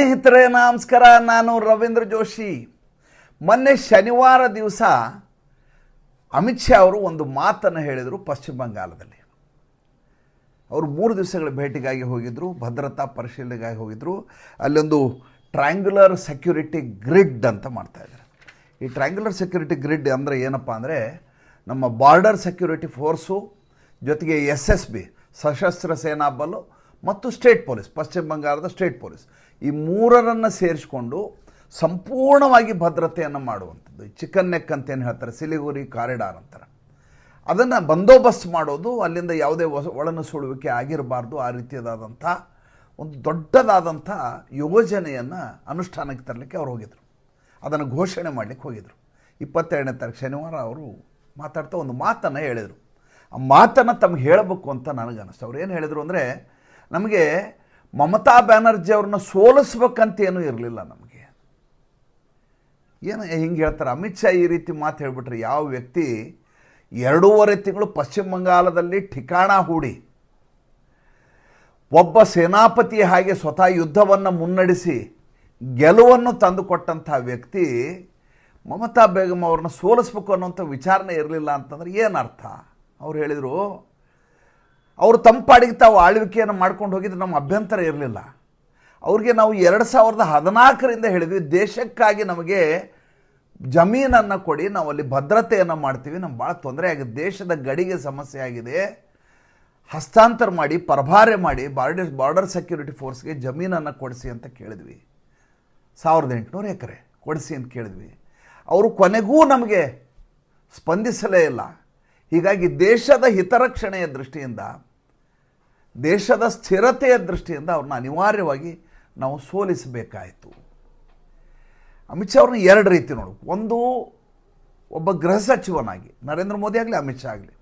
ಸ್ನೇಹಿತರೆ ನಮಸ್ಕಾರ. ನಾನು ರವೀಂದ್ರ ಜೋಶಿ. ಮೊನ್ನೆ ಶನಿವಾರ ದಿವಸ ಅಮಿತ್ ಶಾ ಅವರು ಒಂದು ಮಾತನ್ನು ಹೇಳಿದರು. ಪಶ್ಚಿಮ ಬಂಗಾಳದಲ್ಲಿ ಅವರು 3 ದಿವಸಗಳ ಭೇಟಿಗಾಗಿ ಹೋಗಿದ್ದರು, ಭದ್ರತಾ ಪರಿಶೀಲನೆಗಾಗಿ ಹೋಗಿದ್ದರು. ಅಲ್ಲೊಂದು ಟ್ರಯಾಂಗ್ಯುಲರ್ ಸೆಕ್ಯೂರಿಟಿ ಗ್ರಿಡ್ ಅಂತ ಮಾಡ್ತಾಯಿದ್ದಾರೆ. ಈ ಟ್ರಯಾಂಗ್ಯುಲರ್ ಸೆಕ್ಯೂರಿಟಿ ಗ್ರಿಡ್ ಅಂದರೆ ಏನಪ್ಪ ಅಂದರೆ, ನಮ್ಮ ಬಾರ್ಡರ್ ಸೆಕ್ಯೂರಿಟಿ ಫೋರ್ಸು ಜೊತೆಗೆ SSB ಸಶಸ್ತ್ರ ಸೇನಾ ಬಲ ಮತ್ತು ಸ್ಟೇಟ್ ಪೊಲೀಸ್, ಪಶ್ಚಿಮ ಬಂಗಾಳದ ಸ್ಟೇಟ್ ಪೊಲೀಸ್, ಈ ಮೂರರನ್ನು ಸೇರಿಸಿಕೊಂಡು ಸಂಪೂರ್ಣವಾಗಿ ಭದ್ರತೆಯನ್ನು ಮಾಡುವಂಥದ್ದು. ಚಿಕನ್ ನೆಕ್ ಅಂತೇನು ಹೇಳ್ತಾರೆ, ಸಿಲಿಗುರಿ ಕಾರಿಡಾರ್ ಅಂತಾರೆ, ಅದನ್ನು ಬಂದೋಬಸ್ತ್ ಮಾಡೋದು. ಅಲ್ಲಿಂದ ಯಾವುದೇ ಒಳನುಸುಳುವಿಕೆ ಆಗಿರಬಾರ್ದು. ಆ ರೀತಿಯಾದಂಥ ಒಂದು ದೊಡ್ಡದಾದಂಥ ಯೋಜನೆಯನ್ನು ಅನುಷ್ಠಾನಕ್ಕೆ ತರಲಿಕ್ಕೆ ಅವ್ರು ಹೋಗಿದ್ರು. ಅದನ್ನು ಘೋಷಣೆ ಮಾಡಲಿಕ್ಕೆ ಹೋಗಿದ್ರು. 22ನೇ ತಾರೀಕು ಶನಿವಾರ ಅವರು ಮಾತಾಡ್ತಾ ಒಂದು ಮಾತನ್ನು ಹೇಳಿದರು. ಆ ಮಾತನ್ನು ತಮಗೆ ಹೇಳಬೇಕು ಅಂತ ನನಗನ್ನಿಸ್ತು. ಅವ್ರು ಏನು ಹೇಳಿದರು ಅಂದರೆ, ನಮಗೆ ಮಮತಾ ಬ್ಯಾನರ್ಜಿ ಅವ್ರನ್ನ ಸೋಲಿಸ್ಬೇಕಂತೇನೂ ಇರಲಿಲ್ಲ. ನಮಗೆ ಏನು ಹಿಂಗೆ ಹೇಳ್ತಾರೆ, ಅಮಿತ್ ಶಾ ಈ ರೀತಿ ಮಾತು ಹೇಳಿಬಿಟ್ರೆ ಯಾವ ವ್ಯಕ್ತಿ 2.5 ತಿಂಗಳು ಪಶ್ಚಿಮ ಬಂಗಾಳದಲ್ಲಿ ಠಿಕಾಣ ಹೂಡಿ ಒಬ್ಬ ಸೇನಾಪತಿ ಹಾಗೆ ಸ್ವತಃ ಯುದ್ಧವನ್ನು ಮುನ್ನಡೆಸಿ ಗೆಲುವನ್ನು ತಂದುಕೊಟ್ಟಂಥ ವ್ಯಕ್ತಿ ಮಮತಾ ಬೇಗಂ ಅವ್ರನ್ನ ಸೋಲಿಸ್ಬೇಕು ಅನ್ನೋಂಥ ವಿಚಾರಣೆ ಇರಲಿಲ್ಲ ಅಂತಂದ್ರೆ ಏನು ಅರ್ಥ? ಅವ್ರು ಹೇಳಿದರು, ಅವರು ತಂಪಾಡಿಗೆ ತಾವು ಆಳ್ವಿಕೆಯನ್ನು ಮಾಡ್ಕೊಂಡು ಹೋಗಿದ್ರೆ ನಮ್ಮ ಅಭ್ಯಂತರ ಇರಲಿಲ್ಲ. ಅವ್ರಿಗೆ ನಾವು 2014ರಿಂದ ಹೇಳಿದ್ವಿ, ದೇಶಕ್ಕಾಗಿ ನಮಗೆ ಜಮೀನನ್ನು ಕೊಡಿ, ನಾವು ಅಲ್ಲಿ ಭದ್ರತೆಯನ್ನು ಮಾಡ್ತೀವಿ, ನಮ್ಗೆ ಭಾಳ ತೊಂದರೆ ಆಗಿದೆ, ದೇಶದ ಗಡಿಗೆ ಸಮಸ್ಯೆ ಆಗಿದೆ, ಹಸ್ತಾಂತರ ಮಾಡಿ ಪರಭಾರೆ ಮಾಡಿ ಬಾರ್ಡರ್ ಸೆಕ್ಯೂರಿಟಿ ಫೋರ್ಸ್ಗೆ ಜಮೀನನ್ನು ಕೊಡಿಸಿ ಅಂತ ಕೇಳಿದ್ವಿ. 1800 ಎಕರೆ ಕೊಡಿಸಿ ಅಂತ ಕೇಳಿದ್ವಿ. ಅವರು ಕೊನೆಗೂ ನಮಗೆ ಸ್ಪಂದಿಸಲೇ ಇಲ್ಲ. ಹೀಗಾಗಿ ದೇಶದ ಹಿತರಕ್ಷಣೆಯ ದೃಷ್ಟಿಯಿಂದ, ದೇಶದ ಸ್ಥಿರತೆಯ ದೃಷ್ಟಿಯಿಂದ ಅವ್ರನ್ನ ಅನಿವಾರ್ಯವಾಗಿ ನಾವು ಸೋಲಿಸಬೇಕಾಯಿತು. ಅಮಿತ್ ಶಾ ಅವ್ರನ್ನ 2 ರೀತಿ ನೋಡು. ಒಂದು, ಒಬ್ಬ ಗೃಹ ಸಚಿವನಾಗಿ ನರೇಂದ್ರ ಮೋದಿ ಆಗಲಿ ಅಮಿತ್ ಶಾ ಆಗಲಿ,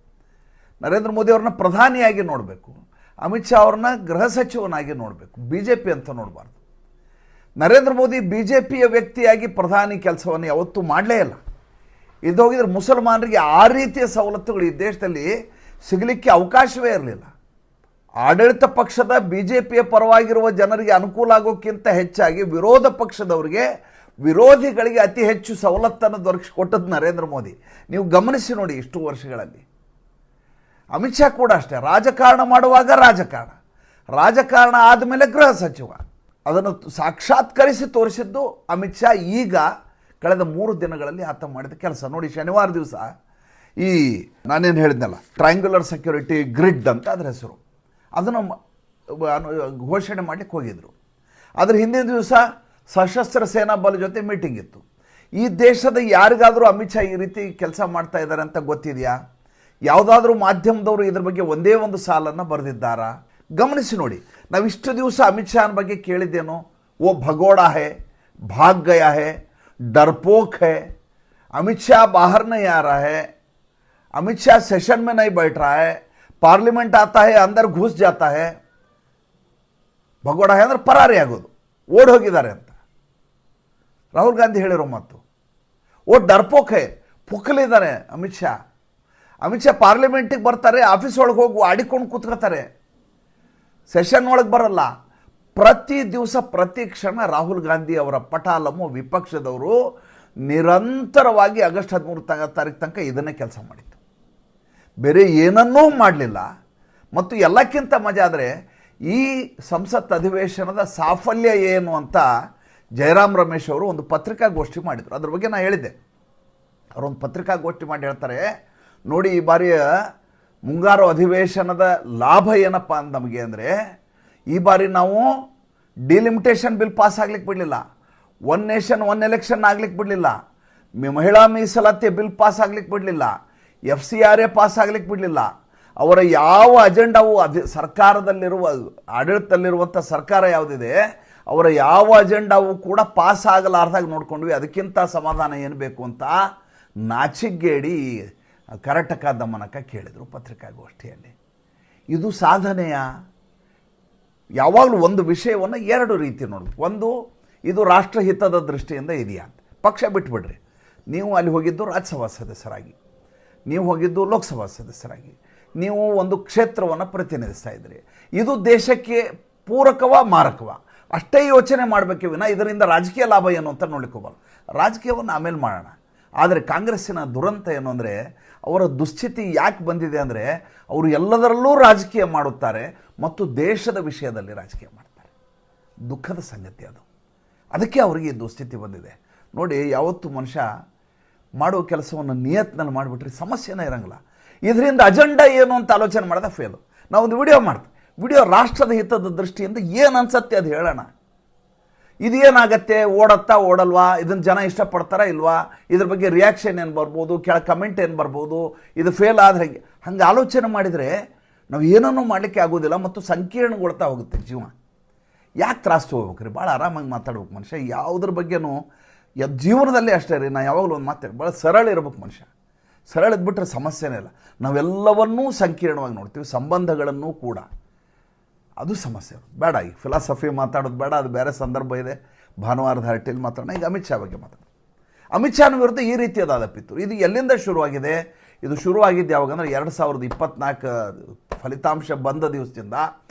ನರೇಂದ್ರ ಮೋದಿ ಅವ್ರನ್ನ ಪ್ರಧಾನಿಯಾಗಿ ನೋಡಬೇಕು, ಅಮಿತ್ ಶಾ ಅವ್ರನ್ನ ಗೃಹ ಸಚಿವನಾಗಿ ನೋಡಬೇಕು, BJP ಅಂತ ನೋಡಬಾರ್ದು. ನರೇಂದ್ರ ಮೋದಿ BJPಯ ವ್ಯಕ್ತಿಯಾಗಿ ಪ್ರಧಾನಿ ಕೆಲಸವನ್ನು ಯಾವತ್ತೂ ಮಾಡಲೇ ಇಲ್ಲ. ಇದು ಹೋಗಿದ್ರೆ ಮುಸಲ್ಮಾನರಿಗೆ ಆ ರೀತಿಯ ಸವಲತ್ತುಗಳು ಈ ದೇಶದಲ್ಲಿ ಸಿಗಲಿಕ್ಕೆ ಅವಕಾಶವೇ ಇರಲಿಲ್ಲ. ಆಡಳಿತ ಪಕ್ಷದ BJPಯ ಪರವಾಗಿರುವ ಜನರಿಗೆ ಅನುಕೂಲ ಆಗೋಕ್ಕಿಂತ ಹೆಚ್ಚಾಗಿ ವಿರೋಧ ಪಕ್ಷದವರಿಗೆ, ವಿರೋಧಿಗಳಿಗೆ ಅತಿ ಹೆಚ್ಚು ಸವಲತ್ತನ್ನು ದೊರಕಿಸಿಕೊಟ್ಟದ್ದು ನರೇಂದ್ರ ಮೋದಿ. ನೀವು ಗಮನಿಸಿ ನೋಡಿ, ಇಷ್ಟು ವರ್ಷಗಳಲ್ಲಿ. ಅಮಿತ್ ಶಾ ಕೂಡ ಅಷ್ಟೇ, ರಾಜಕಾರಣ ಮಾಡುವಾಗ ರಾಜಕಾರಣ ಆದಮೇಲೆ ಗೃಹ ಸಚಿವ. ಅದನ್ನು ಸಾಕ್ಷಾತ್ಕರಿಸಿ ತೋರಿಸಿದ್ದು ಅಮಿತ್ ಶಾ. ಈಗ ಕಳೆದ 3 ದಿನಗಳಲ್ಲಿ ಆತ ಮಾಡಿದ ಕೆಲಸ ನೋಡಿ. ಶನಿವಾರ ದಿವಸ ಈ ನಾನೇನು ಹೇಳಿದ್ನಲ್ಲ, ಟ್ರಯಾಂಗ್ಯುಲರ್ ಸೆಕ್ಯೂರಿಟಿ ಗ್ರಿಡ್ ಅಂತ ಅದರ ಹೆಸರು, ಅದನ್ನು ಘೋಷಣೆ ಮಾಡಲಿಕ್ಕೆ ಹೋಗಿದ್ರು. ಅದರ ಹಿಂದಿನ ದಿವಸ ಸಶಸ್ತ್ರ ಸೇನಾ ಬಲ ಜೊತೆ ಮೀಟಿಂಗ್ ಇತ್ತು. ಈ ದೇಶದ ಯಾರಿಗಾದರೂ ಅಮಿತ್ ಶಾ ಈ ರೀತಿ ಕೆಲಸ ಮಾಡ್ತಾ ಇದ್ದಾರೆ ಅಂತ ಗೊತ್ತಿದೆಯಾ? ಯಾವುದಾದ್ರೂ ಮಾಧ್ಯಮದವರು ಇದ್ರ ಬಗ್ಗೆ ಒಂದೇ ಒಂದು ಸಾಲನ್ನು ಬರೆದಿದ್ದಾರಾ? ಗಮನಿಸಿ ನೋಡಿ. ನಾವು ಇಷ್ಟು ದಿವಸ ಅಮಿತ್ ಶಾನ ಬಗ್ಗೆ ಕೇಳಿದ್ದೇನೋ, ಓ ಭಗೋಡಾ ಹೇ, ಭಾಗ್ ಗಯಾ ಹೇ, डरपोक है, अमित शाह बाहर नहीं आ रहा है, अमित शाह सेशन में नहीं बैठ रहा है, पार्लिमेंट आता है अंदर घुस जाता है. ಭಗೋಡಾ ಅಂದ್ರೆ ಪರಾರಿ ಆಗೋದು, ಓಡಿ ಹೋಗಿದ್ದಾರೆ ಅಂತ ರಾಹುಲ್ ಗಾಂಧಿ ಹೇಳಿರೋ ಮಾತು. ಓ ಡರ್ಪೋಕ್ ಹೇ, ಪುಕ್ಕಲಿದ್ದಾರೆ ಅಮಿತ್ ಶಾ. ಅಮಿತ್ ಶಾ ಪಾರ್ಲಿಮೆಂಟಿಗೆ ಬರ್ತಾರೆ, ಆಫೀಸ್ ಒಳಗೆ ಹೋಗಿ ಆಡಿಕೊಂಡು ಕೂತ್ಕೋತಾರೆ, ಸೆಷನ್ ಒಳಗೆ ಬರಲ್ಲ. ಪ್ರತಿ ದಿವಸ ಪ್ರತಿ ಕ್ಷಣ ರಾಹುಲ್ ಗಾಂಧಿ ಅವರ ಪಟಾಲಮು ವಿಪಕ್ಷದವರು ನಿರಂತರವಾಗಿ ಆಗಸ್ಟ್ 13 ತಾರೀಕು ತನಕ ಇದನ್ನೇ ಕೆಲಸ ಮಾಡಿತ್ತು, ಬೇರೆ ಏನನ್ನೂ ಮಾಡಲಿಲ್ಲ. ಮತ್ತು ಎಲ್ಲಕ್ಕಿಂತ ಮಜಾ ಆದರೆ, ಈ ಸಂಸತ್ ಅಧಿವೇಶನದ ಸಾಫಲ್ಯ ಏನು ಅಂತ ಜಯರಾಮ್ ರಮೇಶ್ ಅವರು ಒಂದು ಪತ್ರಿಕಾಗೋಷ್ಠಿ ಮಾಡಿದರು. ಅದ್ರ ಬಗ್ಗೆ ನಾನು ಹೇಳಿದ್ದೆ. ಅವರೊಂದು ಪತ್ರಿಕಾಗೋಷ್ಠಿ ಮಾಡಿ ಹೇಳ್ತಾರೆ, ನೋಡಿ ಈ ಬಾರಿಯ ಮುಂಗಾರು ಅಧಿವೇಶನದ ಲಾಭ ಏನಪ್ಪ ಅಂತ ನಮಗೆ ಅಂದರೆ, ಈ ಬಾರಿ ನಾವು ಡಿಲಿಮಿಟೇಷನ್ ಬಿಲ್ ಪಾಸ್ ಆಗ್ಲಿಕ್ಕೆ ಬಿಡಲಿಲ್ಲ, 1 ನೇಷನ್ 1 ಎಲೆಕ್ಷನ್ ಆಗ್ಲಿಕ್ಕೆ ಬಿಡಲಿಲ್ಲ, ಮಹಿಳಾ ಮೀಸಲಾತಿ ಬಿಲ್ ಪಾಸ್ ಆಗ್ಲಿಕ್ಕೆ ಬಿಡಲಿಲ್ಲ, FCRA ಪಾಸ್ ಆಗ್ಲಿಕ್ಕೆ ಬಿಡಲಿಲ್ಲ. ಅವರ ಯಾವ ಅಜೆಂಡಾವು ಸರ್ಕಾರದಲ್ಲಿರುವ, ಆಡಳಿತದಲ್ಲಿರುವಂಥ ಸರ್ಕಾರ ಯಾವುದಿದೆ, ಅವರ ಯಾವ ಅಜೆಂಡಾವು ಕೂಡ ಪಾಸ್ ಆಗಲಾರ್ದಾಗ ನೋಡ್ಕೊಂಡ್ವಿ. ಅದಕ್ಕಿಂತ ಸಮಾಧಾನ ಏನು ಬೇಕು ಅಂತ ನಾಚಿಗೇಡಿ ಕರಟಕ ದಮನಕ ಕೇಳಿದರು ಪತ್ರಿಕಾಗೋಷ್ಠಿಯಲ್ಲಿ. ಇದು ಸಾಧನೆಯಾ? ಯಾವಾಗಲೂ ಒಂದು ವಿಷಯವನ್ನು 2 ರೀತಿ ನೋಡಬೇಕು. ಒಂದು, ಇದು ರಾಷ್ಟ್ರಹಿತದ ದೃಷ್ಟಿಯಿಂದ ಇದೆಯಾ ಅಂತ. ಪಕ್ಷ ಬಿಟ್ಬಿಡ್ರಿ, ನೀವು ಅಲ್ಲಿ ಹೋಗಿದ್ದು ರಾಜ್ಯಸಭಾ ಸದಸ್ಯರಾಗಿ, ನೀವು ಹೋಗಿದ್ದು ಲೋಕಸಭಾ ಸದಸ್ಯರಾಗಿ, ನೀವು ಒಂದು ಕ್ಷೇತ್ರವನ್ನು ಪ್ರತಿನಿಧಿಸ್ತಾ ಇದ್ರಿ. ಇದು ದೇಶಕ್ಕೆ ಪೂರಕವ ಮಾರಕವ? ಅಷ್ಟೇ ಯೋಚನೆ ಮಾಡಬೇಕೆ ವಿನ ಇದರಿಂದ ರಾಜಕೀಯ ಲಾಭ ಏನು ಅಂತ ನೋಡ್ಲಿಕ್ಕೆ ಹೋಗಲ್ಲ. ರಾಜಕೀಯವನ್ನು ಆಮೇಲೆ ಮಾಡೋಣ. ಆದರೆ ಕಾಂಗ್ರೆಸ್ಸಿನ ದುರಂತ ಏನು ಅಂದರೆ, ಅವರ ದುಸ್ಥಿತಿ ಯಾಕೆ ಬಂದಿದೆ ಅಂದರೆ, ಅವರು ಎಲ್ಲದರಲ್ಲೂ ರಾಜಕೀಯ ಮಾಡುತ್ತಾರೆ ಮತ್ತು ದೇಶದ ವಿಷಯದಲ್ಲಿ ರಾಜಕೀಯ ಮಾಡ್ತಾರೆ. ದುಃಖದ ಸಂಗತಿ ಅದು. ಅದಕ್ಕೆ ಅವರಿಗೆ ಈ ದುಸ್ಥಿತಿ ಬಂದಿದೆ. ನೋಡಿ, ಯಾವತ್ತು ಮನುಷ್ಯ ಮಾಡೋ ಕೆಲಸವನ್ನು ನಿಯತ್ನಲ್ಲಿ ಮಾಡಿಬಿಟ್ರೆ ಸಮಸ್ಯೆನೇ ಇರೋಂಗಿಲ್ಲ. ಇದರಿಂದ ಅಜೆಂಡಾ ಏನು ಅಂತ ಆಲೋಚನೆ ಮಾಡಿದ ಫೇಲು. ನಾವೊಂದು ವಿಡಿಯೋ ಮಾಡ್ತೀವಿ. ವಿಡಿಯೋ ರಾಷ್ಟ್ರದ ಹಿತದ ದೃಷ್ಟಿಯಿಂದ ಏನು ಅನ್ಸತ್ತೆ ಅದು ಹೇಳೋಣ. ಇದೇನಾಗತ್ತೆ, ಓಡತ್ತಾ ಓಡಲ್ವಾ, ಇದನ್ನು ಜನ ಇಷ್ಟಪಡ್ತಾರಾ ಇಲ್ವಾ, ಇದ್ರ ಬಗ್ಗೆ ರಿಯಾಕ್ಷನ್ ಏನು ಬರ್ಬೋದು, ಕಮೆಂಟ್ ಏನು ಬರ್ಬೋದು, ಇದು ಫೇಲ್ ಆದರೆ ಹಂಗೆ ಆಲೋಚನೆ ಮಾಡಿದರೆ ನಾವು ಏನನ್ನೂ ಮಾಡಲಿಕ್ಕೆ ಆಗೋದಿಲ್ಲ ಮತ್ತು ಸಂಕೀರ್ಣಗೊಳ್ತಾ ಹೋಗುತ್ತೆ ಜೀವ. ಯಾಕೆ ತ್ರಾಸು ಹೋಗ್ಬೇಕ್ರಿ? ಭಾಳ ಆರಾಮಾಗಿ ಮಾತಾಡ್ಬೇಕು ಮನುಷ್ಯ. ಯಾವುದ್ರ ಬಗ್ಗೆನೂ ಜೀವನದಲ್ಲಿ ಅಷ್ಟೇ ರೀ, ನಾನು ಯಾವಾಗಲೂ ಒಂದು ಮಾತಾಡಿ ಭಾಳ ಸರಳ ಇರ್ಬೇಕು ಮನುಷ್ಯ. ಸರಳ ಇದ್ಬಿಟ್ರೆ ಸಮಸ್ಯೆನೇ ಇಲ್ಲ. ನಾವೆಲ್ಲವನ್ನೂ ಸಂಕೀರ್ಣವಾಗಿ ನೋಡ್ತೀವಿ, ಸಂಬಂಧಗಳನ್ನು ಕೂಡ. ಅದು ಸಮಸ್ಯೆ. ಬೇಡ, ಈ ಫಿಲಾಸಫಿ ಮಾತಾಡೋದು ಬೇಡ, ಅದು ಬೇರೆ ಸಂದರ್ಭ ಇದೆ. ಭಾನುವಾರದ ಹರಟೆಯಲ್ಲಿ ಮಾತಾಡೋಣ. ಈಗ ಅಮಿತ್ ಶಾ ಬಗ್ಗೆ ಮಾತಾಡೋಣ. ಅಮಿತ್ ಶಾನ ವಿರುದ್ಧ ಈ ರೀತಿಯಾದ ಪಿತೂರು ಇದು ಎಲ್ಲಿಂದ ಶುರುವಾಗಿದೆ? ಇದು ಶುರುವಾಗಿದ್ದು ಯಾವಾಗಂದ್ರೆ 2024 ಫಲಿತಾಂಶ ಬಂದ ದಿವಸದಿಂದ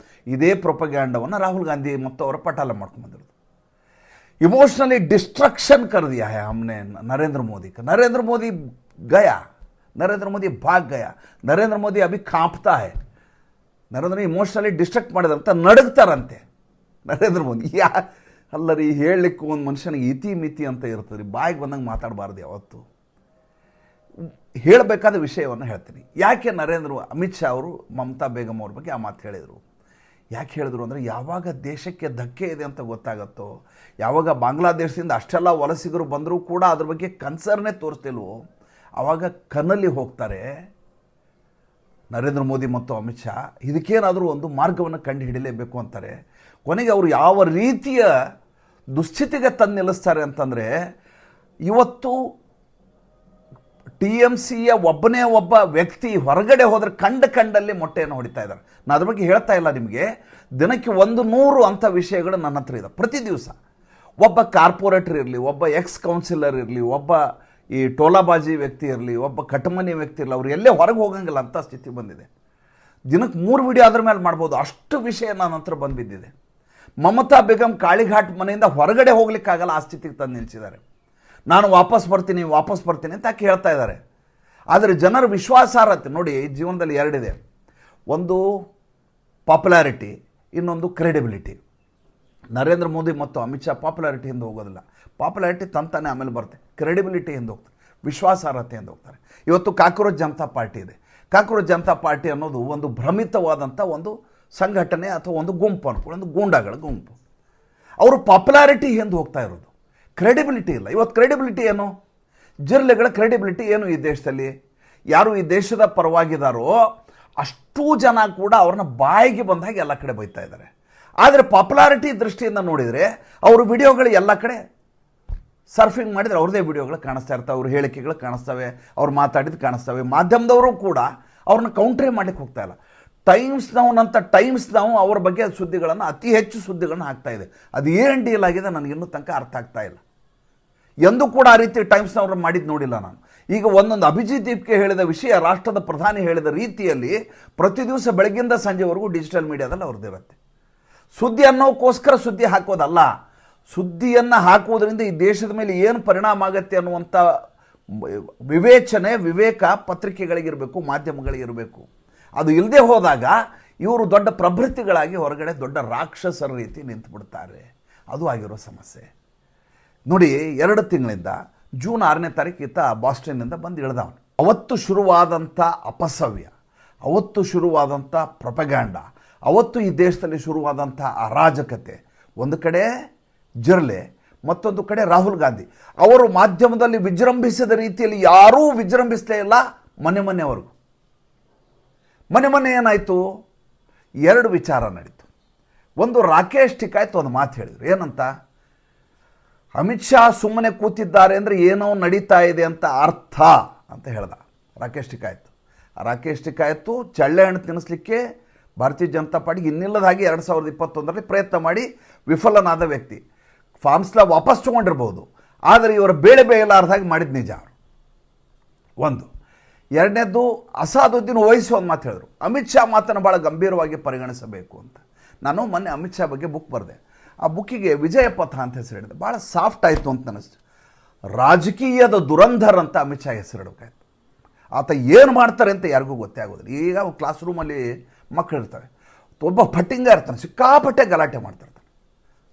ಇದೇ ಪ್ರೊಪಗ್ಯಾಂಡವನ್ನು ರಾಹುಲ್ ಗಾಂಧಿ ಮತ್ತು ಅವರ ಪಟಾಲ ಮಾಡ್ಕೊಂಡ್ಬಂದಿರೋದು. इमोशनली डिस्ट्रक्शन कर दिया है हमने नरेंद्र मोदी का। नरेंद्र मोदी गया, नरेंद्र मोदी भाग गया, नरेंद्र मोदी अभी कांपता है. नरेंद्र इमोशनली डिस्ट्रक्ट ಮಾಡಿದಂತ ನಡುಗ್ತಾರಂತೆ ನರೇಂದ್ರ ಮೋದಿ. ಅಲ್ಲರಿ, ಹೇಳಲಿಕ್ಕೆ ಒಂದು ಮನುಷ್ಯನಿಗೆ ಇತಿ ಮಿತಿ ಅಂತ ಇರ್ತದೆ. ಬಾಯಿಗೆ ಬಂದಂಗೆ ಮಾತಾಡಬಾರ್ದು ಯಾವತ್ತು. ಹೇಳಬೇಕಾದ ವಿಷಯವನ್ನು ಹೇಳ್ತೀನಿ. ಯಾಕೆ ಅಮಿತ್ ಶಾ ಅವರು ಮಮತಾ ಬೇಗಂ ಅವ್ರ ಬಗ್ಗೆ ಆ ಮಾತು ಹೇಳಿದರು? ಯಾಕೆ ಹೇಳಿದ್ರು ಅಂದರೆ, ಯಾವಾಗ ದೇಶಕ್ಕೆ ಧಕ್ಕೆ ಇದೆ ಅಂತ ಗೊತ್ತಾಗುತ್ತೋ, ಯಾವಾಗ ಬಾಂಗ್ಲಾದೇಶದಿಂದ ಅಷ್ಟೆಲ್ಲ ವಲಸಿಗರು ಬಂದರೂ ಕೂಡ ಅದ್ರ ಬಗ್ಗೆ ಕನ್ಸರ್ನೇ ತೋರಿಸ್ತಿಲ್ವೋ, ಆವಾಗ ಕನ್ನಲ್ಲಿ ಹೋಗ್ತಾರೆ ನರೇಂದ್ರ ಮೋದಿ ಮತ್ತು ಅಮಿತ್ ಶಾ. ಇದಕ್ಕೇನಾದರೂ ಒಂದು ಮಾರ್ಗವನ್ನು ಕಂಡು ಹಿಡಿಯಲೇಬೇಕು ಅಂತಾರೆ. ಕೊನೆಗೆ ಅವರು ಯಾವ ರೀತಿಯ ದುಸ್ಥಿತಿಗೆ ತಂದು ನಿಲ್ಲಿಸ್ತಾರೆ ಅಂತಂದರೆ, ಇವತ್ತು TMCಯ ಒಬ್ಬನೇ ಒಬ್ಬ ವ್ಯಕ್ತಿ ಹೊರಗಡೆ ಹೋದರೆ ಕಂಡಲ್ಲಿ ಮೊಟ್ಟೆಯನ್ನು ಹೊಡಿತಾ ಇದ್ದಾರೆ. ನಾನು ಅದ್ರ ಬಗ್ಗೆ ಹೇಳ್ತಾ ಇಲ್ಲ ನಿಮಗೆ. ದಿನಕ್ಕೆ 100 ಅಂಥ ವಿಷಯಗಳು ನನ್ನ ಹತ್ರ ಇದೆ. ಪ್ರತಿ ದಿವಸ ಒಬ್ಬ ಕಾರ್ಪೊರೇಟರ್ ಇರಲಿ, ಒಬ್ಬ ಎಕ್ಸ್ ಕೌನ್ಸಿಲರ್ ಇರಲಿ, ಒಬ್ಬ ಈ ಟೋಲಾಬಾಜಿ ವ್ಯಕ್ತಿ ಇರಲಿ, ಒಬ್ಬ ಕಟಮನಿ ವ್ಯಕ್ತಿ ಇರಲಿ, ಅವ್ರು ಎಲ್ಲೇ ಹೊರಗೆ ಹೋಗಂಗಿಲ್ಲ ಅಂಥ ಸ್ಥಿತಿ ಬಂದಿದೆ. ದಿನಕ್ಕೆ 3 ವಿಡಿಯೋ ಅದ್ರ ಮೇಲೆ ಮಾಡ್ಬೋದು, ಅಷ್ಟು ವಿಷಯ ನನ್ನ ಹತ್ರ ಬಂದುಬಿದ್ದಿದೆ. ಮಮತಾ ಬೇಗಂ ಕಾಳಿಘಾಟ್ ಮನೆಯಿಂದ ಹೊರಗಡೆ ಹೋಗ್ಲಿಕ್ಕಾಗಲ್ಲ, ಆ ಸ್ಥಿತಿಗೆ ತಂದು ನಿಲ್ಲಿಸಿದ್ದಾರೆ. ನಾನು ವಾಪಸ್ ಬರ್ತೀನಿ ಅಂತ ಯಾಕೆ ಹೇಳ್ತಾ ಇದ್ದಾರೆ. ಆದರೆ ಜನರ ವಿಶ್ವಾಸಾರ್ಹತೆ ನೋಡಿ, ಜೀವನದಲ್ಲಿ ಎರಡಿದೆ. ಒಂದು ಪಾಪ್ಯುಲಾರಿಟಿ, ಇನ್ನೊಂದು ಕ್ರೆಡಿಬಿಲಿಟಿ. ನರೇಂದ್ರ ಮೋದಿ ಮತ್ತು ಅಮಿತ್ ಶಾ ಪಾಪ್ಯುಲಾರಿಟಿ ಹಿಂದೆ ಹೋಗೋದಿಲ್ಲ. ಪಾಪ್ಯುಲಾರಿಟಿ ತಂತಾನೆ ಆಮೇಲೆ ಬರುತ್ತೆ. ಕ್ರೆಡಿಬಿಲಿಟಿ ಹಿಂದೆ ಹೋಗ್ತಾರೆ, ವಿಶ್ವಾಸಾರ್ಹತೆ ಹಿಂದೆ ಹೋಗ್ತಾರೆ. ಇವತ್ತು ಕಾಕ್ರೋಚ್ ಜನತಾ ಪಾರ್ಟಿ ಇದೆ. ಕಾಕ್ರೋಚ್ ಜನತಾ ಪಾರ್ಟಿ ಅನ್ನೋದು ಒಂದು ಭ್ರಮಿತವಾದಂಥ ಒಂದು ಸಂಘಟನೆ ಅಥವಾ ಒಂದು ಗುಂಪು ಅನ್ಕೊಳ್ಳಿ, ಒಂದು ಗೂಂಡಾಗಳ ಗುಂಪು. ಅವರು ಪಾಪ್ಯುಲಾರಿಟಿ ಹಿಂದೆ ಹೋಗ್ತಾ ಇರೋದು, ಕ್ರೆಡಿಬಿಲಿಟಿ ಇಲ್ಲ. ಇವತ್ತು ಕ್ರೆಡಿಬಿಲಿಟಿ ಏನು? ಜಿರ್ಲೆಗಳ ಕ್ರೆಡಿಬಿಲಿಟಿ ಏನು ಈ ದೇಶದಲ್ಲಿ? ಯಾರು ಈ ದೇಶದ ಪರವಾಗಿದ್ದಾರೋ ಅಷ್ಟೂ ಜನ ಕೂಡ ಅವ್ರನ್ನ ಬಾಯಿಗೆ ಬಂದಾಗ ಎಲ್ಲ ಕಡೆ ಬೈತಾ ಇದ್ದಾರೆ. ಆದರೆ ಪಾಪ್ಯುಲಾರಿಟಿ ದೃಷ್ಟಿಯಿಂದ ನೋಡಿದರೆ ಅವ್ರ ವಿಡಿಯೋಗಳು ಎಲ್ಲ ಕಡೆ ಸರ್ಫಿಂಗ್ ಮಾಡಿದರೆ ಅವ್ರದೇ ವಿಡಿಯೋಗಳು ಕಾಣಿಸ್ತಾ ಇರ್ತವೆ, ಅವ್ರ ಹೇಳಿಕೆಗಳು ಕಾಣಿಸ್ತವೆ, ಅವ್ರು ಮಾತಾಡಿದ್ದು ಕಾಣಿಸ್ತವೆ. ಮಾಧ್ಯಮದವರು ಕೂಡ ಅವ್ರನ್ನ ಕೌಂಟ್ರೇ ಮಾಡಲಿಕ್ಕೆ ಹೋಗ್ತಾ ಇಲ್ಲ. ಟೈಮ್ಸ್ ನಾವು ಅವ್ರ ಬಗ್ಗೆ ಸುದ್ದಿಗಳನ್ನು, ಅತಿ ಹೆಚ್ಚು ಸುದ್ದಿಗಳನ್ನು ಹಾಕ್ತಾ ಇದೆ. ಅದು ಏನು ಡೀಲ್ ಆಗಿದೆ ನನಗಿನ್ನೂ ತನಕ ಅರ್ಥ ಆಗ್ತಾ ಇಲ್ಲ. ಎಂದೂ ಕೂಡ ಆ ರೀತಿ ಟೈಮ್ಸ್ನವ್ರು ಮಾಡಿದ್ದು ನೋಡಿಲ್ಲ ನಾನು. ಈಗ ಒಂದೊಂದು ಅಭಿಜಿತ್ ದೀಪ್ಗೆ ಹೇಳಿದ ವಿಷಯ, ರಾಷ್ಟ್ರದ ಪ್ರಧಾನಿ ಹೇಳಿದ ರೀತಿಯಲ್ಲಿ ಪ್ರತಿ ದಿವಸ ಬೆಳಗ್ಗಿಂದ ಸಂಜೆವರೆಗೂ ಡಿಜಿಟಲ್ ಮೀಡಿಯಾದಲ್ಲಿ ಅವ್ರದ್ದಿರುತ್ತೆ. ಸುದ್ದಿ ಅನ್ನೋಕ್ಕೋಸ್ಕರ ಸುದ್ದಿ ಹಾಕೋದಲ್ಲ, ಸುದ್ದಿಯನ್ನು ಹಾಕುವುದರಿಂದ ಈ ದೇಶದ ಮೇಲೆ ಏನು ಪರಿಣಾಮ ಆಗುತ್ತೆ ಅನ್ನುವಂಥ ವಿವೇಕ ಪತ್ರಿಕೆಗಳಿಗಿರಬೇಕು, ಮಾಧ್ಯಮಗಳಿಗಿರಬೇಕು. ಅದು ಇಲ್ಲದೆ ಹೋದಾಗ ಇವರು ದೊಡ್ಡ ಪ್ರಭೃತಿಗಳಾಗಿ ಹೊರಗಡೆ ದೊಡ್ಡ ರಾಕ್ಷಸರ ರೀತಿ ನಿಂತು ಬಿಡ್ತಾರೆ. ಅದು ಆಗಿರೋ ಸಮಸ್ಯೆ. ನೋಡಿ, 2 ತಿಂಗಳಿಂದ ಜೂನ್ 6ನೇ ತಾರೀಕು ಈತ ಬಾಸ್ಟನ್ನಿಂದ ಬಂದು ಇಳಿದವನು. ಅವತ್ತು ಶುರುವಾದಂಥ ಅಪಸವ್ಯ, ಅವತ್ತು ಶುರುವಾದಂಥ ಪ್ರೊಪಗ್ಯಾಂಡ, ಅವತ್ತು ಈ ದೇಶದಲ್ಲಿ ಶುರುವಾದಂಥ ಅರಾಜಕತೆ, ಒಂದು ಕಡೆ ಜಿರ್ಲೆ, ಮತ್ತೊಂದು ಕಡೆ ರಾಹುಲ್ ಗಾಂಧಿ ಅವರು ಮಾಧ್ಯಮದಲ್ಲಿ ವಿಜೃಂಭಿಸಿದ ರೀತಿಯಲ್ಲಿ ಯಾರೂ ವಿಜೃಂಭಿಸಲೇ ಇಲ್ಲ. ಮೊನ್ನೆವರೆಗೂ ಮೊನ್ನೆ ಏನಾಯಿತು? 2 ವಿಚಾರ ನಡೀತು. ಒಂದು, ರಾಕೇಶ್ ಟಿಕಾಯ್ತ್ ಒಂದು ಮಾತು ಹೇಳಿದರು. ಏನಂತ? ಅಮಿತ್ ಶಾ ಸುಮ್ಮನೆ ಕೂತಿದ್ದಾರೆ ಅಂದರೆ ಏನೋ ನಡೀತಾ ಇದೆ ಅಂತ ಅರ್ಥ ಅಂತ ಹೇಳ್ದ ರಾಕೇಶ್ ಟಿಕಾಯ್ತ್. ಚಳ್ಳೆ ಹಣ್ಣು ತಿನ್ನಿಸ್ಲಿಕ್ಕೆ ಭಾರತೀಯ ಜನತಾ ಪಾರ್ಟಿಗೆ ಇನ್ನಿಲ್ಲದ ಹಾಗೆ 2021ರಲ್ಲಿ ಪ್ರಯತ್ನ ಮಾಡಿ ವಿಫಲನಾದ ವ್ಯಕ್ತಿ. ಫಾರ್ಮ್ಸ್ಲ ವಾಪಸ್ ತೊಗೊಂಡಿರ್ಬೋದು, ಆದರೆ ಇವರ ಬೇಯಲಾರ್ದಾಗಿ ಮಾಡಿದ ನಿಜ ಅವರು. ಒಂದು. ಎರಡನೇದು, ಅಸಾದುದ್ದೀನ್ ಓವೈಸಿ ಒಂದು ಮಾತು ಹೇಳಿದ್ರು, ಅಮಿತ್ ಶಾ ಮಾತನ್ನು ಭಾಳ ಗಂಭೀರವಾಗಿ ಪರಿಗಣಿಸಬೇಕು ಅಂತ. ನಾನು ಮೊನ್ನೆ ಅಮಿತ್ ಶಾ ಬಗ್ಗೆ ಬುಕ್ ಬರೆದೆ. ಆ ಬುಕ್ಕಿಗೆ ವಿಜಯ ಪಥ ಅಂತ ಹೆಸರು ಹೇಳಿದೆ. ಭಾಳ ಸಾಫ್ಟ್ ಆಯಿತು ಅಂತ ಅನ್ನಿಸ್ತು. ರಾಜಕೀಯದ ದುರಂಧರ್ ಅಂತ ಅಮಿತ್ ಶಾ ಹೆಸರಿಡಬೇಕಾಯ್ತು. ಆತ ಏನು ಮಾಡ್ತಾರೆ ಅಂತ ಯಾರಿಗೂ ಗೊತ್ತೇ ಆಗೋದಿಲ್ಲ. ಈಗ ಕ್ಲಾಸ್ ರೂಮಲ್ಲಿ ಮಕ್ಕಳಿರ್ತಾರೆ, ಒಬ್ಬ ಫಟ್ಟಿಂಗ ಇರ್ತಾನೆ, ಸಿಕ್ಕಾಪಟ್ಟೆ ಗಲಾಟೆ ಮಾಡ್ತಿರ್ತಾನೆ,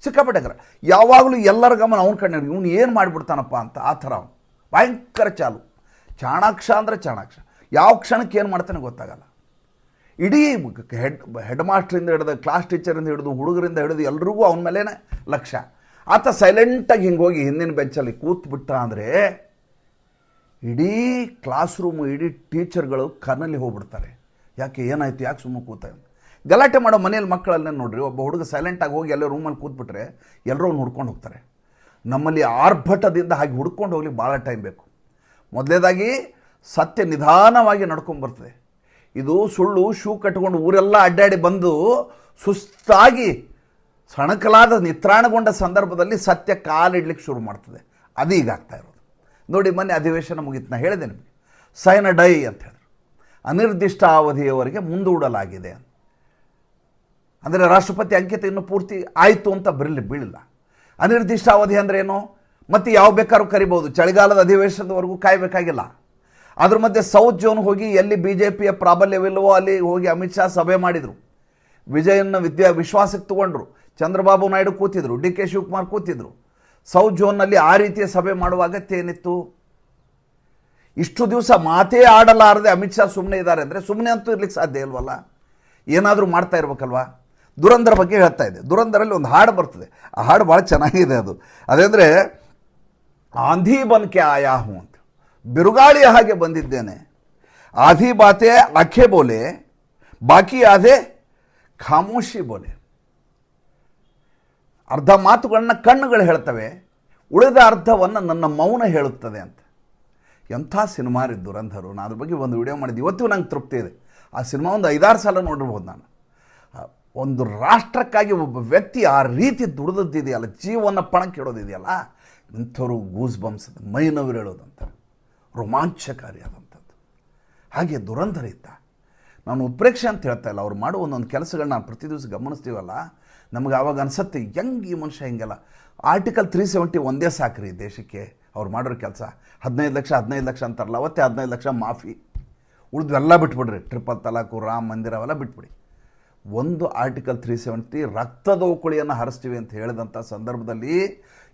ಸಿಕ್ಕಾಪಟ್ಟೆ ಯಾವಾಗಲೂ ಎಲ್ಲರ ಗಮನ ಅವನ ಕಣ್ಣು, ಇವನು ಏನು ಮಾಡಿಬಿಡ್ತಾನಪ್ಪ ಅಂತ. ಆ ಥರ ಅವನು ಭಯಂಕರ ಚಾಲು, ಚಾಣಾಕ್ಷ ಅಂದರೆ ಚಾಣಾಕ್ಷ. ಯಾವ ಕ್ಷಣಕ್ಕೆ ಏನು ಮಾಡ್ತಾನೆ ಗೊತ್ತಾಗಲ್ಲ. ಇಡೀ ಹೆಡ್ ಮಾಸ್ಟ್ರಿಂದ ಹಿಡಿದು, ಕ್ಲಾಸ್ ಟೀಚರಿಂದ ಹಿಡಿದು, ಹುಡುಗರಿಂದ ಹಿಡಿದು ಎಲ್ರಿಗೂ ಅವನ ಮೇಲೇ ಲಕ್ಷ್ಯ. ಆತ ಸೈಲೆಂಟಾಗಿ ಹಿಂಗೆ ಹೋಗಿ ಹಿಂದಿನ ಬೆಂಚಲ್ಲಿ ಕೂತ್ಬಿಟ್ಟ ಅಂದರೆ ಇಡೀ ಕ್ಲಾಸ್ ರೂಮು, ಇಡೀ ಟೀಚರ್ಗಳು ಕಣ್ಣಲ್ಲಿ ಹೋಗ್ಬಿಡ್ತಾರೆ. ಯಾಕೆ, ಏನಾಯಿತು, ಯಾಕೆ ಸುಮ್ಮನೆ ಕೂತ. ಗಲಾಟೆ ಮಾಡೋ ಮನೇಲಿ ಮಕ್ಕಳಲ್ಲೇ ನೋಡ್ರಿ, ಒಬ್ಬ ಹುಡುಗ ಸೈಲೆಂಟಾಗಿ ಹೋಗಿ ಎಲ್ಲೋ ರೂಮಲ್ಲಿ ಕೂತ್ಬಿಟ್ರೆ ಎಲ್ಲರೂ ಅವ್ನು ಹುಡ್ಕೊಂಡು ಹೋಗ್ತಾರೆ. ನಮ್ಮಲ್ಲಿ ಆರ್ಭಟದಿಂದ ಹಾಗೆ ಹುಡ್ಕೊಂಡು ಹೋಗ್ಲಿಕ್ಕೆ ಭಾಳ ಟೈಮ್ ಬೇಕು. ಮೊದಲೇದಾಗಿ ಸತ್ಯ ನಿಧಾನವಾಗಿ ನಡ್ಕೊಂಬರ್ತದೆ. ಇದು ಸುಳ್ಳು ಶೂ ಕಟ್ಕೊಂಡು ಊರೆಲ್ಲ ಅಡ್ಡಾಡಿ ಬಂದು ಸುಸ್ತಾಗಿ ಸಣಕಲಾದ ನಿತ್ರಾಣಗೊಂಡ ಸಂದರ್ಭದಲ್ಲಿ ಸತ್ಯ ಕಾಲಿಡ್ಲಿಕ್ಕೆ ಶುರು ಮಾಡ್ತದೆ. ಅದು ಈಗ ಆಗ್ತಾ ಇರೋದು ನೋಡಿ. ಮೊನ್ನೆ ಅಧಿವೇಶನ ಮುಗಿತು, ನಾ ಹೇಳಿದೆ ನಿಮಗೆ, ಸೈನಡೈ ಅಂತ ಹೇಳಿದ್ರು, ಅನಿರ್ದಿಷ್ಟ ಅವಧಿಯವರೆಗೆ ಮುಂದೂಡಲಾಗಿದೆ. ಅಂದರೆ ರಾಷ್ಟ್ರಪತಿ ಅಂಕಿತ ಇನ್ನೂ ಪೂರ್ತಿ ಆಯಿತು ಅಂತ ಬೀಳಿಲ್ಲ. ಅನಿರ್ದಿಷ್ಟ ಅವಧಿ ಅಂದರೆ ಏನು, ಮತ್ತು ಯಾವ ಬೇಕಾದ್ರೂ ಕರಿಬೋದು. ಚಳಿಗಾಲದ ಅಧಿವೇಶನದವರೆಗೂ ಕಾಯಬೇಕಾಗಿಲ್ಲ. ಅದ್ರ ಮಧ್ಯೆ ಸೌತ್ ಝೋನ್ ಹೋಗಿ ಎಲ್ಲಿ ಬಿ ಜೆ ಪಿಯ ಪ್ರಾಬಲ್ಯವಿಲ್ಲವೋ ಅಲ್ಲಿ ಹೋಗಿ ಅಮಿತ್ ಶಾ ಸಭೆ ಮಾಡಿದರು. ವಿಜಯನ ವಿಶ್ವಾಸಕ್ಕೆ ತಗೊಂಡ್ರು. ಚಂದ್ರಬಾಬು ನಾಯ್ಡು ಕೂತಿದ್ರು, ಡಿ ಕೆ ಶಿವಕುಮಾರ್ ಕೂತಿದ್ರು. ಸೌತ್ ಝೋನ್ನಲ್ಲಿ ಆ ರೀತಿಯ ಸಭೆ ಮಾಡುವ ಅಗತ್ಯ ಏನಿತ್ತು? ಇಷ್ಟು ದಿವಸ ಮಾತೇ ಆಡಲಾರದೆ ಅಮಿತ್ ಶಾ ಸುಮ್ಮನೆ ಇದ್ದಾರೆ ಅಂದರೆ ಸುಮ್ಮನೆ ಅಂತೂ ಇರ್ಲಿಕ್ಕೆ ಸಾಧ್ಯ ಇಲ್ವಲ್ಲ, ಏನಾದರೂ ಮಾಡ್ತಾ ಇರ್ಬೇಕಲ್ವಾ. ದುರಂಧರ ಬಗ್ಗೆ ಹೇಳ್ತಾ ಇದೆ. ದುರಂಧರಲ್ಲಿ ಒಂದು ಹಾಡು ಬರ್ತದೆ, ಆ ಹಾಡು ಭಾಳ ಚೆನ್ನಾಗಿದೆ. ಅದೇಂದರೆ ಆಂಧಿ ಬನ್ಕೆ ಆಯಾ ಹೂँ ಅಂತ, ಬಿರುಗಾಳಿಯ ಹಾಗೆ ಬಂದಿದ್ದೇನೆ. ಆಧಿ ಬಾತೆ ಆಖೆ ಬೋಲೆ, ಬಾಕಿ ಆಧೆ ಖಾಮೋಶಿ ಬೋಲೆ. ಅರ್ಧ ಮಾತುಗಳನ್ನ ಕಣ್ಣುಗಳು ಹೇಳ್ತವೆ, ಉಳಿದ ಅರ್ಧವನ್ನು ನನ್ನ ಮೌನ ಹೇಳುತ್ತದೆ ಅಂತ. ಎಂಥ ಸಿನಿಮಾ ರೀ ದುರಂಧರು. ನಾನು ಅದ್ರ ಬಗ್ಗೆ ಒಂದು ವಿಡಿಯೋ ಮಾಡಿದ್ದೆ, ಇವತ್ತಿಗೂ ನಂಗೆ ತೃಪ್ತಿ ಇದೆ. ಆ ಸಿನಿಮಾ ಒಂದು 5-6 ಸಲ ನೋಡಿರ್ಬೋದು ನಾನು. ಒಂದು ರಾಷ್ಟ್ರಕ್ಕಾಗಿ ಒಬ್ಬ ವ್ಯಕ್ತಿ ಆ ರೀತಿ ದುಡಿದದ್ದಿದೆಯಲ್ಲ, ಜೀವನ ಪಣಕ್ಕೆ ಇಡೋದಿದೆಯಲ್ಲ, ಇಂಥವ್ರು ಗೂಸ್ ಬಂಪ್ಸ್, ಮೈನವರು ಹೇಳೋದಂತ ರೋಮಾಂಚಕಾರಿಯಾದಂಥದ್ದು. ಹಾಗೆ ದುರಂಧರ ಇತ್ತ. ನಾನು ಉತ್ಪ್ರೇಕ್ಷೆ ಅಂತ ಹೇಳ್ತಾ ಇಲ್ಲ, ಅವ್ರು ಮಾಡುವ ಒಂದೊಂದು ಕೆಲಸಗಳನ್ನ ನಾವು ಪ್ರತಿ ದಿವಸ ಗಮನಿಸ್ತೀವಲ್ಲ, ನಮಗೆ ಆವಾಗ ಅನಿಸುತ್ತೆ, ಹೆಂಗೆ ಈ ಮನುಷ್ಯ ಹಿಂಗೆಲ್ಲ. ಆರ್ಟಿಕಲ್ 370 ಒಂದೇ ಸಾಕ್ರಿ ದೇಶಕ್ಕೆ ಅವ್ರು ಮಾಡಿರೋ ಕೆಲಸ. 15 ಲಕ್ಷ ಅಂತಾರಲ್ಲ, ಅವತ್ತೇ 15 ಲಕ್ಷ ಮಾಫಿ, ಉಳಿದ್ವೆಲ್ಲ ಬಿಟ್ಬಿಡ್ರಿ. ಟ್ರಿಪಲ್ ತಲಾಕು, ರಾಮ ಮಂದಿರ ಅವೆಲ್ಲ ಬಿಟ್ಬಿಡಿ. ಒಂದು ಆರ್ಟಿಕಲ್ 370 ರಕ್ತದೋಕುಳಿಯನ್ನು ಹರಿಸ್ತೀವಿ ಅಂತ ಹೇಳಿದಂಥ ಸಂದರ್ಭದಲ್ಲಿ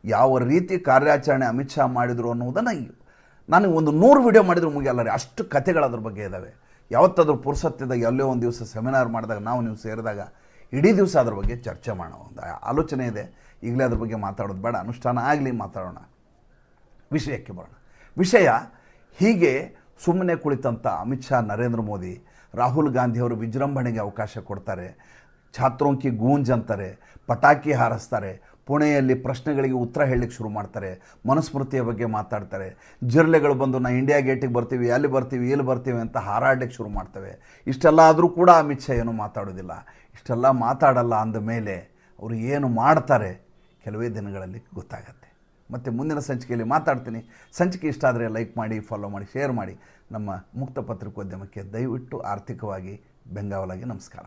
ಯಾವ ರೀತಿ ಕಾರ್ಯಾಚರಣೆ ಅಮಿತ್ ಶಾ ಮಾಡಿದರು ಅನ್ನೋದನ್ನು ನನಗೆ ಒಂದು 100 ವಿಡಿಯೋ ಮಾಡಿದ್ರು ಮುಗಿಯಲ್ಲ ರೀ, ಅಷ್ಟು ಕಥೆಗಳು ಅದ್ರ ಬಗ್ಗೆ ಇದ್ದಾವೆ. ಯಾವತ್ತಾದ್ರೂ ಪುರ್ಸತ್ತಿದಾಗ ಎಲ್ಲೋ ಒಂದು ದಿವಸ ಸೆಮಿನಾರ್ ಮಾಡಿದಾಗ ನೀವು ಸೇರಿದಾಗ ಇಡೀ ದಿವಸ ಅದ್ರ ಬಗ್ಗೆ ಚರ್ಚೆ ಮಾಡೋಣ. ಒಂದು ಆಲೋಚನೆ ಇದೆ, ಈಗಲೇ ಅದ್ರ ಬಗ್ಗೆ ಮಾತಾಡೋದು ಬೇಡ, ಅನುಷ್ಠಾನ ಆಗಲಿ, ಮಾತಾಡೋಣ. ವಿಷಯಕ್ಕೆ ಬರೋಣ. ವಿಷಯ ಹೀಗೆ ಸುಮ್ಮನೆ ಕುಳಿತಂಥ ಅಮಿತ್ ಶಾ, ನರೇಂದ್ರ ಮೋದಿ, ರಾಹುಲ್ ಗಾಂಧಿಯವರು ವಿಜೃಂಭಣೆಗೆ ಅವಕಾಶ ಕೊಡ್ತಾರೆ. ಛಾತ್ರೋಂಕಿ ಗೂಂಜ್ ಅಂತಾರೆ, ಪಟಾಕಿ ಹಾರಿಸ್ತಾರೆ, ಪುಣೆಯಲ್ಲಿ ಪ್ರಶ್ನೆಗಳಿಗೆ ಉತ್ತರ ಹೇಳಲಿಕ್ಕೆ ಶುರು ಮಾಡ್ತಾರೆ, ಮನುಸ್ಮೃತಿಯ ಬಗ್ಗೆ ಮಾತಾಡ್ತಾರೆ. ಜಿರ್ಲೆಗಳು ಬಂದು ನಾ ಇಂಡಿಯಾ ಗೇಟಿಗೆ ಬರ್ತೀವಿ, ಅಲ್ಲಿ ಬರ್ತೀವಿ, ಇಲ್ಲಿ ಬರ್ತೀವಿ ಅಂತ ಹಾರಾಡಲಿಕ್ಕೆ ಶುರು ಮಾಡ್ತವೆ. ಇಷ್ಟೆಲ್ಲ ಆದರೂ ಕೂಡ ಅಮಿತ್ ಶಾ ಏನೂ ಮಾತಾಡೋದಿಲ್ಲ. ಇಷ್ಟೆಲ್ಲ ಮಾತಾಡಲ್ಲ ಅಂದ ಮೇಲೆ ಅವರು ಏನು ಮಾಡ್ತಾರೆ ಕೆಲವೇ ದಿನಗಳಲ್ಲಿ ಗೊತ್ತಾಗತ್ತೆ. ಮತ್ತು ಮುಂದಿನ ಸಂಚಿಕೆಯಲ್ಲಿ ಮಾತಾಡ್ತೀನಿ. ಸಂಚಿಕೆ ಇಷ್ಟ ಆದರೆ ಲೈಕ್ ಮಾಡಿ, ಫಾಲೋ ಮಾಡಿ, ಶೇರ್ ಮಾಡಿ. ನಮ್ಮ ಮುಕ್ತ ಪತ್ರಿಕೋದ್ಯಮಕ್ಕೆ ದಯವಿಟ್ಟು ಆರ್ಥಿಕವಾಗಿ ಬೆಂಗಾವಲಾಗಿ ನಮಸ್ಕಾರ.